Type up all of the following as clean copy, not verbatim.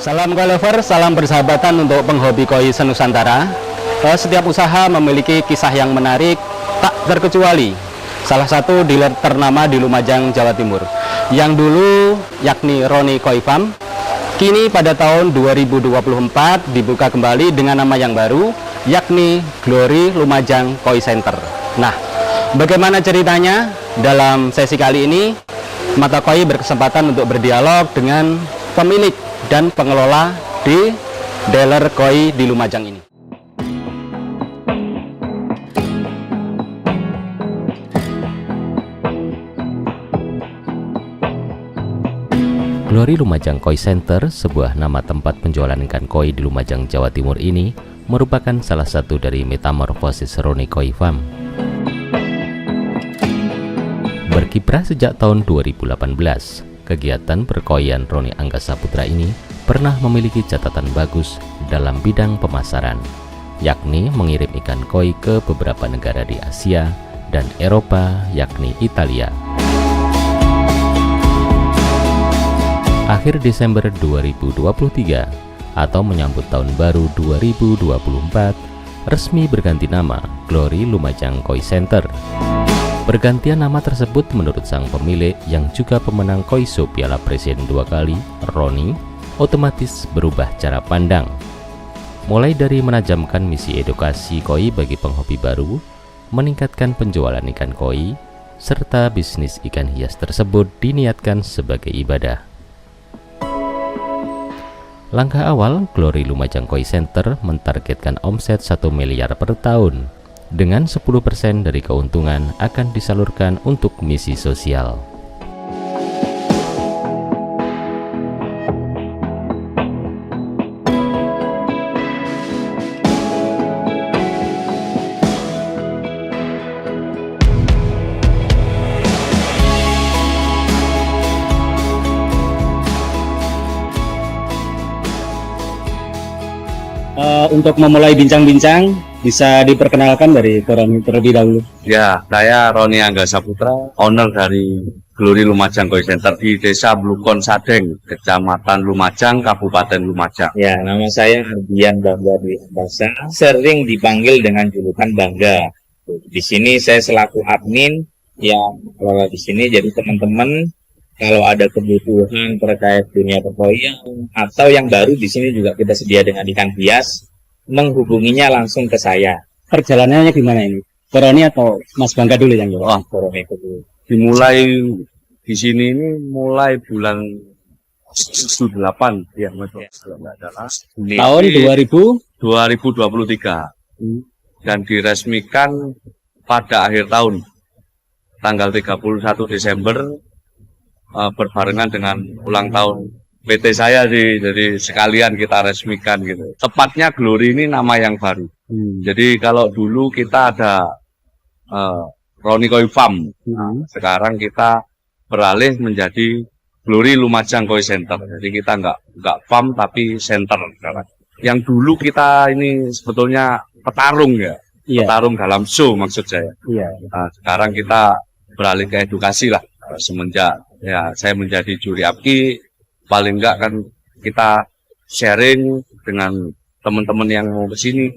Salam koi lover, salam persahabatan untuk penghobi koi senusantara. Setiap usaha memiliki kisah yang menarik, tak terkecuali salah satu dealer ternama di Lumajang, Jawa Timur, yang dulu yakni Roni Koi Farm, kini pada tahun 2024 dibuka kembali dengan nama yang baru, yakni Glory Lumajang Koi Center. Nah, bagaimana ceritanya? Dalam sesi kali ini, Mata Koi berkesempatan untuk berdialog dengan pemilik dan pengelola di dealer koi di Lumajang ini. Glory Lumajang Koi Center, sebuah nama tempat penjualan ikan koi di Lumajang, Jawa Timur ini, merupakan salah satu dari metamorfosis Roni Koi Farm. Berkiprah sejak tahun 2018, kegiatan perkoian Roni Angga Saputra ini pernah memiliki catatan bagus dalam bidang pemasaran, yakni mengirim ikan koi ke beberapa negara di Asia dan Eropa, yakni Italia. Akhir Desember 2023 atau menyambut tahun baru 2024, resmi berganti nama Glory Lumajang Koi Center. Pergantian nama tersebut menurut sang pemilik yang juga pemenang Koi Show Piala Presiden 2 kali, Roni, otomatis berubah cara pandang. Mulai dari menajamkan misi edukasi koi bagi penghobi baru, meningkatkan penjualan ikan koi, serta bisnis ikan hias tersebut diniatkan sebagai ibadah. Langkah awal, Glory Lumajang Koi Center mentargetkan omset 1 miliar per tahun, dengan 10% dari keuntungan akan disalurkan untuk misi sosial. Untuk memulai bincang-bincang, bisa diperkenalkan dari Roni terlebih dahulu. Ya, saya Roni Angga Saputra, owner dari Glory Lumajang Koi Center di Desa Blukon Sadeng, Kecamatan Lumajang, Kabupaten Lumajang. Ya, nama saya Ardian Bangga Dwi Basa, sering dipanggil dengan julukan Bangga. Di sini saya selaku admin yang kelola di sini, jadi teman-teman kalau ada kebutuhan terkait dunia perkoian atau yang baru di sini juga kita sedia dengan ikan hias, menghubunginya langsung ke saya. Perjalanannya gimana ini? Roni atau Mas Bangga dulu yang jawab? Roni dulu. Dimulai di sini ini mulai bulan 8 ya, kalau nggak salah. Tahun 2023 dan diresmikan pada akhir tahun tanggal 31 Desember berbarengan dengan ulang tahun PT saya sih, jadi sekalian kita resmikan gitu. Tepatnya Glory ini nama yang baru. Jadi kalau dulu kita ada Roni Koi Farm, sekarang kita beralih menjadi Glory Lumajang Koi Center. Jadi kita nggak farm tapi center. Yang dulu kita ini sebetulnya petarung ya, petarung dalam show maksud saya. Nah, sekarang kita beralih ke edukasi lah, semenjak ya saya menjadi juri APKI. Paling enggak kan kita sharing dengan teman-teman yang mau ke sini,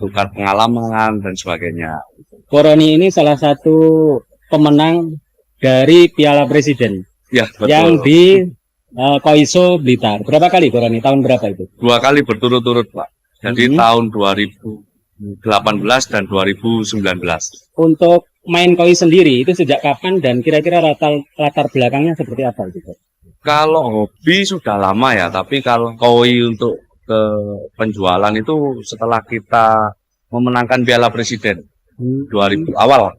tukar pengalaman dan sebagainya. Roni ini salah satu pemenang dari Piala Presiden, Ya, betul. yang di Koi Show Blitar. Berapa kali Roni? Tahun berapa itu? 2 kali berturut-turut, Pak. Jadi tahun 2018 dan 2019. Untuk main koi sendiri itu sejak kapan dan kira-kira latar belakangnya seperti apa gitu? Kalau hobi sudah lama ya, tapi kalau koi untuk ke penjualan itu setelah kita memenangkan Piala Presiden 2000 awal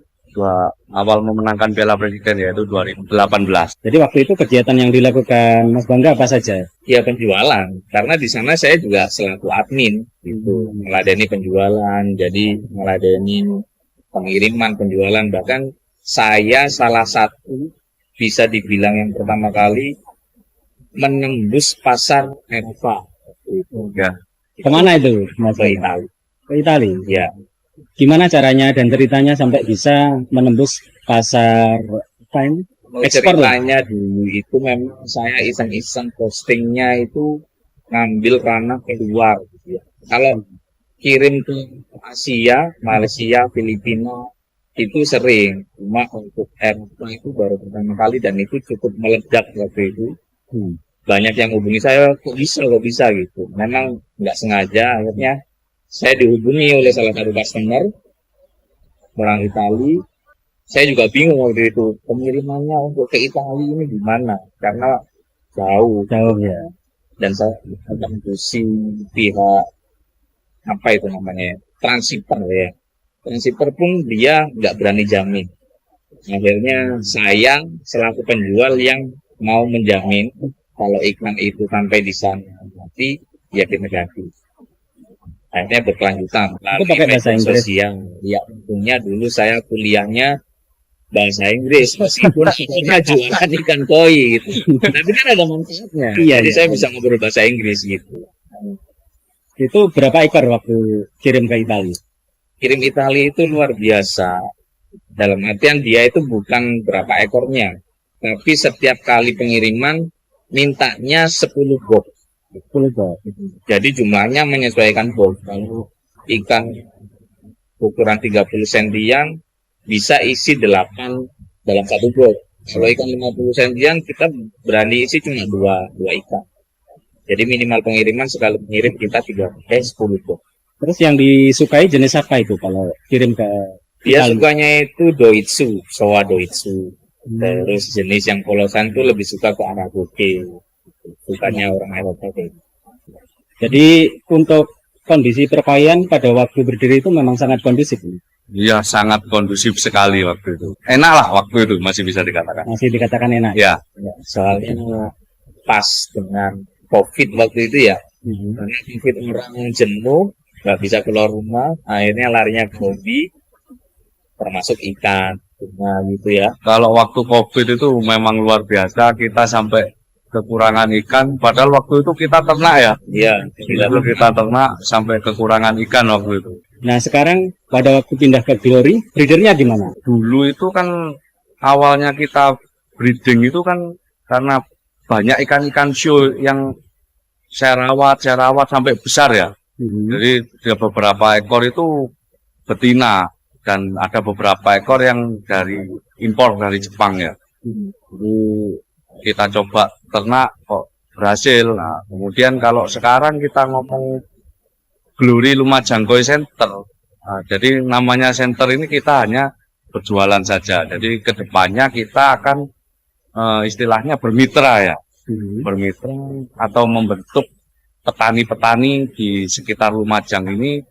memenangkan Piala Presiden yaitu 2018. Jadi waktu itu kegiatan yang dilakukan Mas Bangga apa saja? Ya, penjualan, karena di sana saya juga selaku admin itu meladeni penjualan, jadi meladeni pengiriman penjualan, bahkan saya salah satu bisa dibilang yang pertama kali menembus pasar Eropa. Ya. Kemana itu Mas Ke Bangga? Italia. Ke Italia. Ya, Gimana caranya dan ceritanya sampai bisa menembus pasar apa ini? Ekspor ceritanya dulu itu memang saya iseng-iseng postingnya itu ngambil ranah keluar gitu ya. Kalau kirim ke Asia, Malaysia, Filipina itu sering, cuma untuk Eropa itu baru pertama kali dan itu cukup meledak waktu itu. Banyak yang hubungi saya, kok bisa gitu. Memang nggak sengaja, akhirnya saya dihubungi oleh salah satu customer orang Itali. Saya juga bingung waktu itu pengirimannya untuk ke Italia ini gimana, karena jauh ya. dan saya akan pihak apa itu namanya transshipper ya. Transshipper pun dia nggak berani jamin. Akhirnya saya selaku penjual yang mau menjamin kalau iklan itu sampai di sana nanti ya negatif. Akhirnya berkelanjutan Itu pakai bahasa Inggris. sosial. Ya untungnya dulu saya kuliahnya bahasa Inggris meskipun akhirnya jualan ikan koi gitu. Tapi kan ada manfaatnya. Iya, Jadi iya. saya bisa ngobrol bahasa Inggris gitu. Itu berapa ekor waktu kirim ke Italia? Kirim Italia itu luar biasa. Dalam artian dia itu bukan berapa ekornya, tapi setiap kali pengiriman mintanya 10 box. 10 box. Jadi jumlahnya menyesuaikan box. Kalau ikan ukuran 30 sentian bisa isi 8 dalam satu box. Kalau ikan 50 sentian kita berani isi cuma 2 ikan. Jadi minimal pengiriman sekali mengirim kita 10 box. Terus yang disukai jenis apa itu kalau kirim ke Dia Italia? sukanya itu Doitsu, Showa Doitsu. Terus jenis yang polosan itu lebih suka ke Aragoke. Sukanya orang Eropa kayak gitu. Jadi untuk kondisi perkoian pada waktu berdiri itu memang sangat kondusif. Iya, sangat kondusif sekali waktu itu. Enak lah waktu itu, masih bisa dikatakan. Masih dikatakan enak. Ya, Ya, soalnya pas dengan COVID waktu itu ya. Karena COVID orang jenuh, nggak bisa keluar rumah, akhirnya larinya ke hobi, termasuk ikan, bunga gitu ya. kalau waktu COVID itu memang luar biasa, kita sampai kekurangan ikan. Padahal waktu itu kita ternak ya. Iya, Kita ternak sampai kekurangan ikan waktu itu. Nah sekarang pada waktu pindah ke Glory, breedernya di mana? Dulu itu kan awalnya kita breeding itu kan karena banyak ikan-ikan show yang saya rawat sampai besar ya. Jadi ada beberapa ekor itu betina dan ada beberapa ekor yang dari impor dari Jepang ya. Jadi kita coba ternak kok berhasil. Nah, kemudian kalau sekarang kita ngomong Glory Lumajang Koi Center. Nah, jadi namanya center ini kita hanya berjualan saja. Jadi kedepannya kita akan istilahnya bermitra ya. Bermitra atau membentuk petani-petani di sekitar Lumajang ini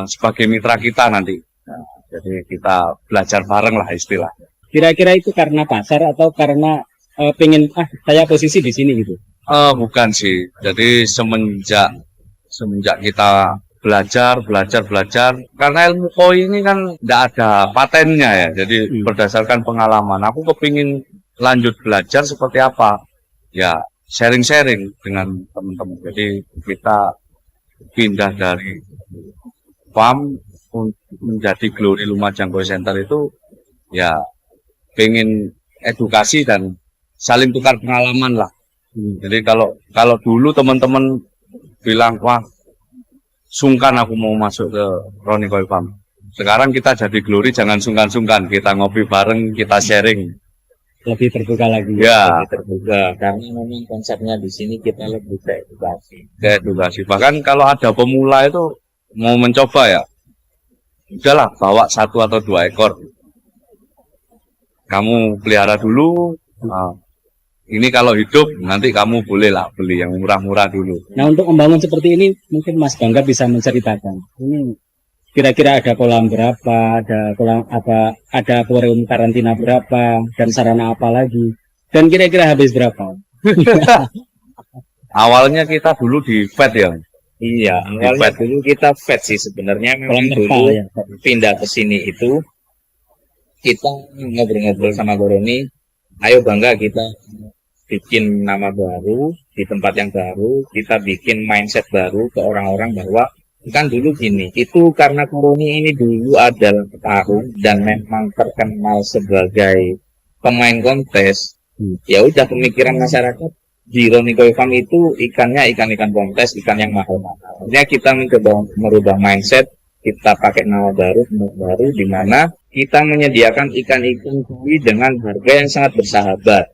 sebagai mitra kita nanti. Nah, jadi kita belajar bareng lah istilah. Kira-kira itu karena pasar atau karena pengen saya posisi di sini gitu? Bukan sih. Jadi semenjak kita belajar karena ilmu koi ini kan tidak ada patennya ya. Jadi berdasarkan pengalaman, aku kepingin lanjut belajar seperti apa. Ya sharing-sharing dengan teman-teman. Jadi kita pindah dari farm menjadi Glory Lumajang Koi Center itu ya pengen edukasi dan saling tukar pengalaman lah. Jadi kalau dulu teman-teman bilang wah sungkan aku mau masuk ke Roni Koi Farm. Sekarang kita jadi Glory jangan sungkan-sungkan, kita ngopi bareng, kita sharing. Lebih terbuka lagi. Ya, lebih terbuka. Karena memang konsepnya di sini kita lebih ke edukasi. ke edukasi. Bahkan kalau ada pemula itu mau mencoba ya, udahlah bawa 1 atau 2 ekor. Kamu pelihara dulu. Nah, ini kalau hidup nanti kamu boleh lah beli yang murah-murah dulu. Nah untuk membangun seperti ini mungkin Mas Bangga bisa menceritakan. Ini kira-kira ada kolam berapa, ada kolam apa, ada akuarium karantina berapa, dan sarana apa lagi, dan kira-kira habis berapa? Awalnya kita dulu di vet ya. Iya, awalnya dulu kita vet sih sebenarnya. Memang Kolam dulu terpal ya. pindah ke sini itu kita ngobrol-ngobrol sama Goroni, ayo Bangga kita bikin nama baru di tempat yang baru, kita bikin mindset baru ke orang-orang bahwa kan dulu gini, itu karena Goroni ini dulu adalah petarung dan memang terkenal sebagai pemain kontes, ya udah pemikiran masyarakat di Roni Koi Farm itu ikannya ikan-ikan kontes, ikan yang mahal-mahal. Artinya kita mencoba merubah mindset, kita pakai nama baru di mana kita menyediakan ikan-ikan koi dengan harga yang sangat bersahabat.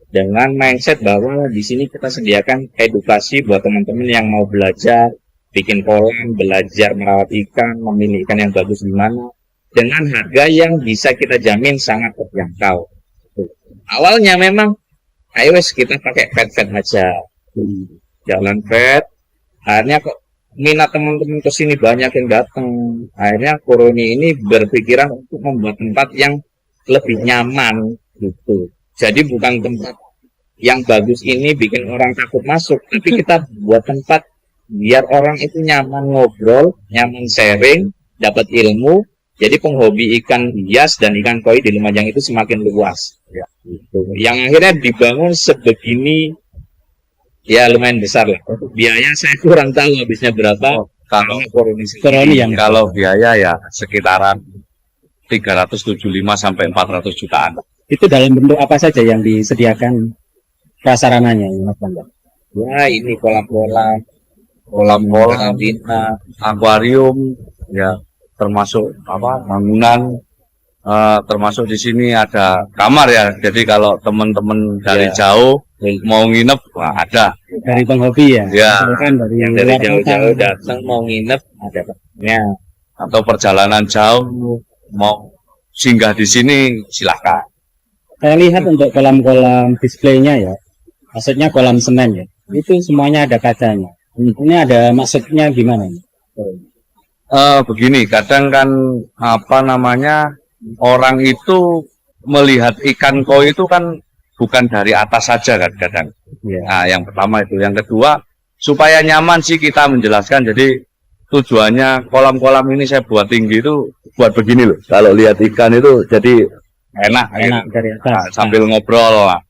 Dengan mindset bahwa di sini kita sediakan edukasi buat teman-teman yang mau belajar bikin kolam, belajar merawat ikan, memilih ikan yang bagus di mana, dengan harga yang bisa kita jamin sangat terjangkau. Awalnya memang, ayo wes kita pakai fat aja, jalan fat. Akhirnya kok minat teman-teman ke sini banyak yang datang. Akhirnya Koroni ini berpikiran untuk membuat tempat yang lebih nyaman gitu. Jadi bukan tempat yang bagus ini bikin orang takut masuk, tapi kita buat tempat biar orang itu nyaman ngobrol, nyaman sharing, dapat ilmu. Jadi penghobi ikan hias dan ikan koi di Lumajang itu semakin luas. Ya, gitu. Yang akhirnya dibangun sebegini, ya lumayan besar lah. Biaya saya kurang tahu habisnya berapa. Kalau Koroni yang kalau biaya ya sekitaran 375 sampai 400 jutaan. itu dalam bentuk apa saja yang disediakan prasarananya, Mas Bangga? Ya ini kolam-kolam, Kolam-kolam, karantina, akuarium, ya termasuk apa bangunan, termasuk di sini ada kamar ya. Jadi kalau teman-teman dari jauh mau nginep, wah ada. Dari penghobi ya? Ya. Bukan dari yang dari jauh-jauh datang mau nginep ada tempatnya. Atau perjalanan jauh mau singgah di sini silahkan. Saya lihat untuk kolam-kolam displaynya ya, maksudnya kolam semen ya, itu semuanya ada kacanya. Ini ada maksudnya gimana? Begini, kadang kan apa namanya orang itu melihat ikan koi itu kan bukan dari atas saja kan kadang. Ya. Nah, yang pertama itu, yang kedua supaya nyaman sih kita menjelaskan. Jadi tujuannya kolam-kolam ini saya buat tinggi itu buat begini loh. Kalau lihat ikan itu jadi enak dari atas. Nah, sambil ngobrol lah.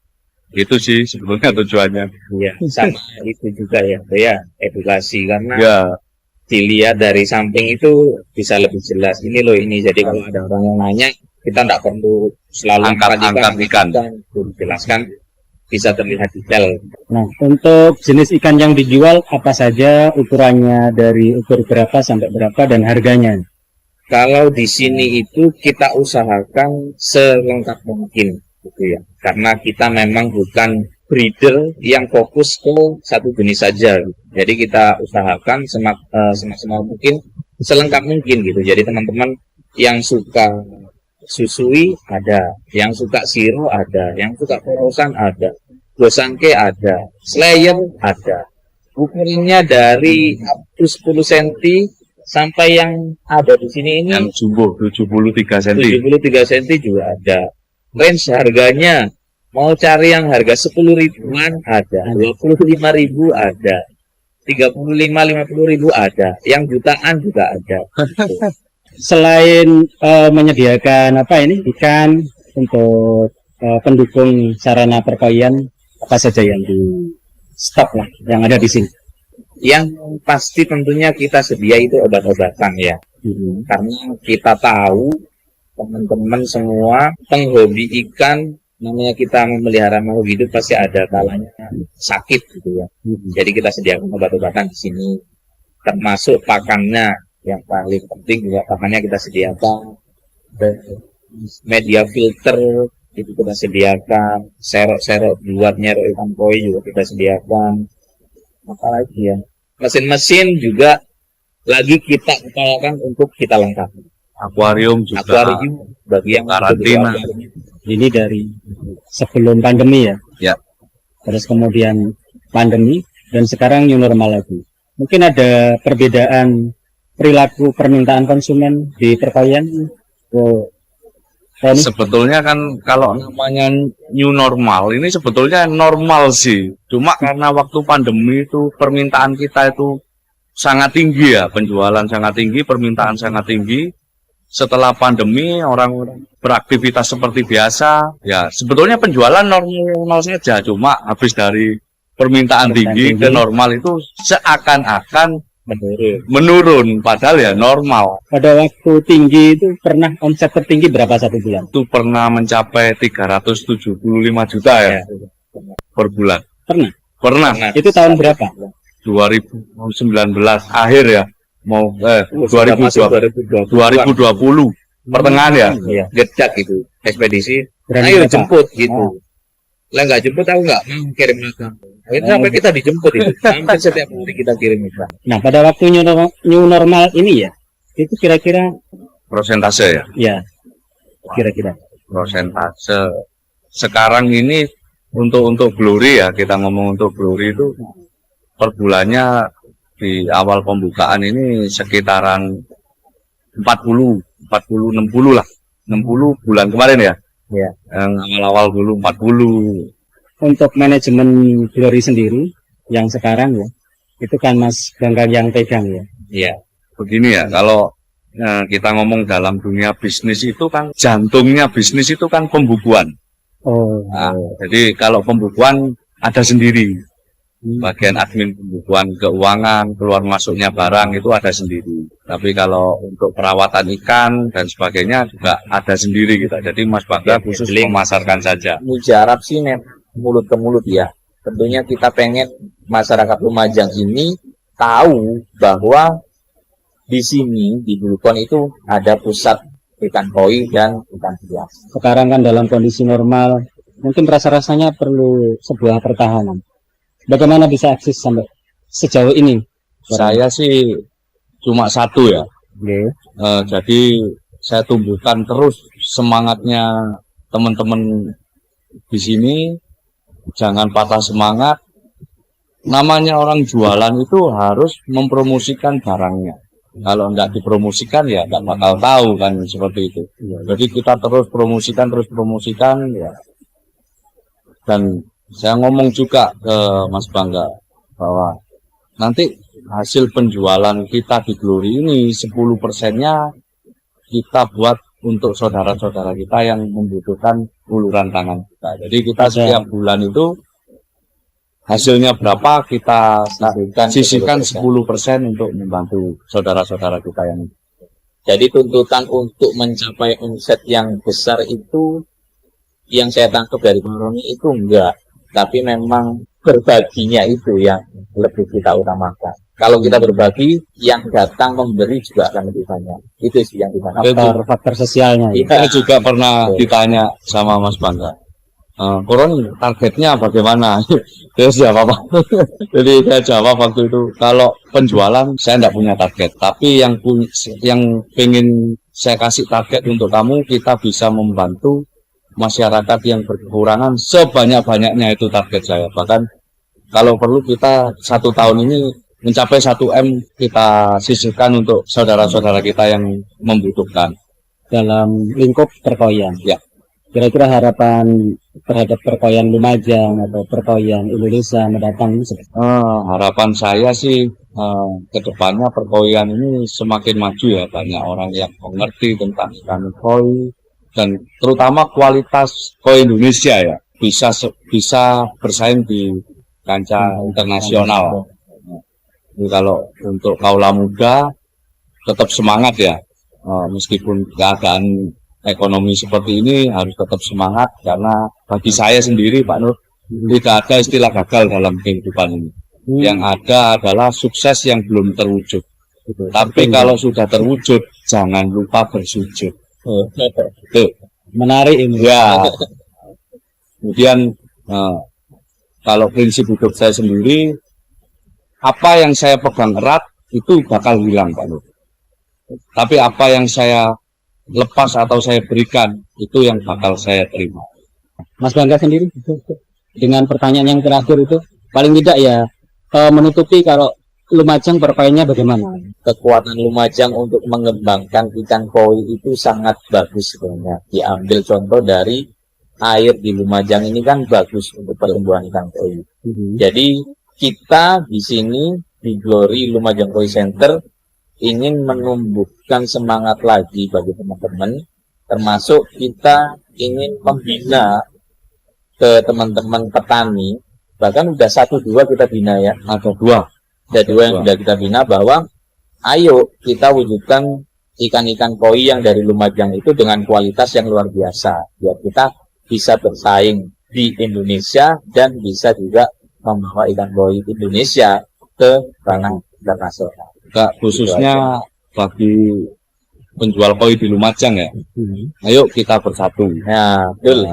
Itu sih sebetulnya tujuannya. Iya, sama itu juga ya, ya edukasi karena Ya, dilihat dari samping itu bisa lebih jelas. Ini loh ini. Jadi kalau ada orang yang nanya, kita tidak perlu selalu Angkat ikan. Jelaskan bisa terlihat detail. Nah, untuk jenis ikan yang dijual apa saja, ukurannya dari ukur berapa sampai berapa dan harganya? Kalau di sini itu kita usahakan selengkap mungkin, gitu ya. Karena kita memang bukan breeder yang fokus ke satu jenis saja. Gitu. Jadi kita usahakan semaksimal mungkin, selengkap mungkin gitu. Jadi teman-teman yang suka susui ada, yang suka siro ada, yang suka porosan ada, gosangke ada, slayer ada. Ukurannya dari up to 10 cm sampai yang ada di sini ini yang jumbo 73 cm. 73 cm juga ada. Range harganya mau cari yang harga 10 ribuan ada, 25 ribu ada, 35-50 ribu ada, yang jutaan juga ada. Selain menyediakan apa ini ikan untuk pendukung sarana perkoian, apa saja yang di stok lah yang ada di sini? Yang pasti tentunya kita sedia itu obat-obatan ya. Karena kita tahu teman-teman semua penghobi ikan, namanya kita memelihara makhluk hidup pasti ada kalanya sakit gitu ya. Jadi kita sediakan obat-obatan di sini, termasuk pakannya yang paling penting juga pakannya kita sediakan. Media filter itu kita sediakan, serok-serok buat nyerok ikan koi juga kita sediakan. Apalagi ya, mesin-mesin juga lagi kita upayakan untuk kita lengkapi. Akuarium juga. Akuarium bagi yang Karantina. Ini dari sebelum pandemi ya? Ya. Terus kemudian pandemi dan sekarang new normal lagi. Mungkin ada perbedaan perilaku permintaan konsumen di perkoian? Sebetulnya kan kalau namanya new normal ini sebetulnya normal sih. Cuma karena waktu pandemi itu permintaan kita itu sangat tinggi ya, penjualan sangat tinggi, permintaan sangat tinggi. Setelah pandemi orang beraktivitas seperti biasa, ya sebetulnya penjualan normal saja. Cuma habis dari permintaan tinggi ke normal itu seakan-akan menurun, padahal ya normal. Pada waktu tinggi itu pernah omset tertinggi berapa satu bulan? Itu pernah mencapai 375 juta ya per bulan. Pernah. Pernah. Itu tahun berapa? 2019 akhir ya, mau 2020 pertengahan ya. Iya, gecak itu ekspedisi. Berani Ayo berapa? jemput gitu. Lah nggak jemput aku nggak kirim makan. Akhirnya sampai kita dijemput itu. Sampai setiap hari kita kirim makan. Nah, pada waktu new normal ini ya, itu kira-kira Persentase ya. ya, kira-kira. Persentase sekarang ini untuk Glory ya, kita ngomong untuk Glory itu per bulannya di awal pembukaan ini sekitaran 40 60 lah. 60 bulan kemarin ya. Iya. Yang awal-awal dulu 40. Untuk manajemen Glory sendiri yang sekarang ya, itu kan Mas Bangga yang pegang ya. Iya. Begini ya, kalau kita ngomong dalam dunia bisnis itu kan jantungnya bisnis itu kan pembukuan. Oh, Nah, jadi kalau pembukuan ada sendiri. Bagian admin pembukuan keuangan, keluar masuknya barang itu ada sendiri. Tapi kalau untuk perawatan ikan dan sebagainya juga ada sendiri gitu. Jadi Mas Bangga khusus memasarkan saja. Mujarab sih mulut ke mulut ya. Tentunya kita pengen masyarakat Lumajang ini tahu bahwa di sini di Bulukon itu ada pusat ikan koi dan ikan hias. sekarang kan dalam kondisi normal, mungkin rasa-rasanya perlu sebuah pertahanan. Bagaimana bisa eksis sampai sejauh ini? Saya sih cuma satu ya. Oke. Jadi saya tumbuhkan terus semangatnya teman-teman di sini. Jangan patah semangat. Namanya orang jualan itu harus mempromosikan barangnya. Kalau nggak dipromosikan ya nggak bakal tahu kan seperti itu. Jadi kita terus promosikan ya. Dan saya ngomong juga ke Mas Bangga bahwa nanti hasil penjualan kita di Glory ini 10%-nya kita buat untuk saudara-saudara kita yang membutuhkan uluran tangan kita. Jadi kita setiap bulan itu hasilnya berapa kita sisihkan 10% untuk membantu saudara-saudara kita yang. Jadi tuntutan untuk mencapai omset yang besar itu yang saya tangkap dari Bang Roni itu enggak. Tapi memang berbaginya itu yang lebih kita utamakan. Kalau kita berbagi, yang datang memberi juga akan lebih banyak. Itu sih yang kita Faktor sosialnya. Ya. Saya juga pernah ditanya sama Mas Bangga, Koron targetnya bagaimana? Saya jawab apa? Jadi saya jawab waktu itu, kalau penjualan saya tidak punya target, tapi yang pengen saya kasih target untuk kamu, kita bisa membantu masyarakat yang berkekurangan sebanyak-banyaknya, itu target saya. Bahkan kalau perlu kita 1 tahun ini mencapai 1 M kita sisihkan untuk saudara-saudara kita yang membutuhkan. Dalam lingkup perkoian. Ya. Kira-kira harapan terhadap perkoian Lumajang atau perkoian Indonesia mendatang ini seperti Harapan saya sih ke depannya perkoian ini semakin maju ya, banyak orang yang mengerti tentang ikan koi dan terutama kualitas koi Indonesia ya bisa bersaing di kancah internasional. Jadi kalau untuk kaula muda tetap semangat ya, meskipun keadaan ekonomi seperti ini harus tetap semangat, karena bagi saya sendiri Pak Nur tidak ada istilah gagal dalam kehidupan ini. Yang ada adalah sukses yang belum terwujud. Tapi kalau sudah terwujud jangan lupa bersujud. Tuh. menarik ini. Ya. Kemudian kalau prinsip hidup saya sendiri, apa yang saya pegang erat itu bakal hilang Pak Nur. Tapi apa yang saya lepas atau saya berikan itu yang bakal saya terima. Mas Bangga sendiri dengan pertanyaan yang terakhir itu paling tidak ya menutupi kalau Lumajang perkoiannya bagaimana? kekuatan Lumajang untuk mengembangkan ikan koi itu sangat bagus sebenarnya. Diambil contoh dari air di Lumajang ini kan bagus untuk pertumbuhan ikan koi. Jadi kita di sini di Glory Lumajang Koi Center ingin menumbuhkan semangat lagi bagi teman-teman, termasuk kita ingin membina ke teman-teman petani, bahkan udah 1-2 kita bina ya. Ada 2 Ada 2 yang sudah kita bina, bahwa ayo kita wujudkan ikan-ikan koi yang dari Lumajang itu dengan kualitas yang luar biasa, biar kita bisa bersaing di Indonesia dan bisa juga membawa ikan koi Indonesia ke ranah internasional. Kak, khususnya bagi penjual koi di Lumajang ya. Ayo kita bersatu. Ya, betul.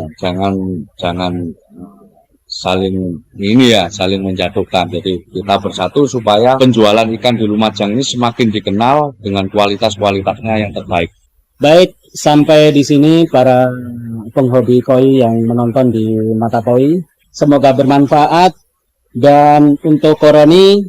Jangan saling saling menjatuhkan. Jadi kita bersatu supaya penjualan ikan di Lumajang ini semakin dikenal dengan kualitasnya yang terbaik. Baik, sampai di sini para penghobi koi yang menonton di Mata Koi. Semoga bermanfaat. Dan untuk Koroni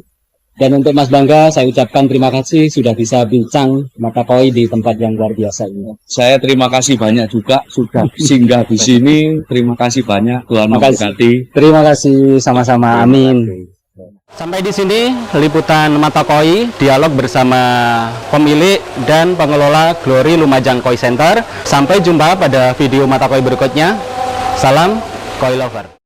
dan untuk Mas Bangga, saya ucapkan terima kasih sudah bisa bincang Mata Koi di tempat yang luar biasa ini. Saya terima kasih banyak juga sudah singgah di sini. Terima kasih banyak, Tuhan memberkati. Terima kasih sama-sama, amin. Sampai di sini liputan Mata Koi, dialog bersama pemilik dan pengelola Glory Lumajang Koi Center. Sampai jumpa pada video Mata Koi berikutnya. Salam Koi Lover.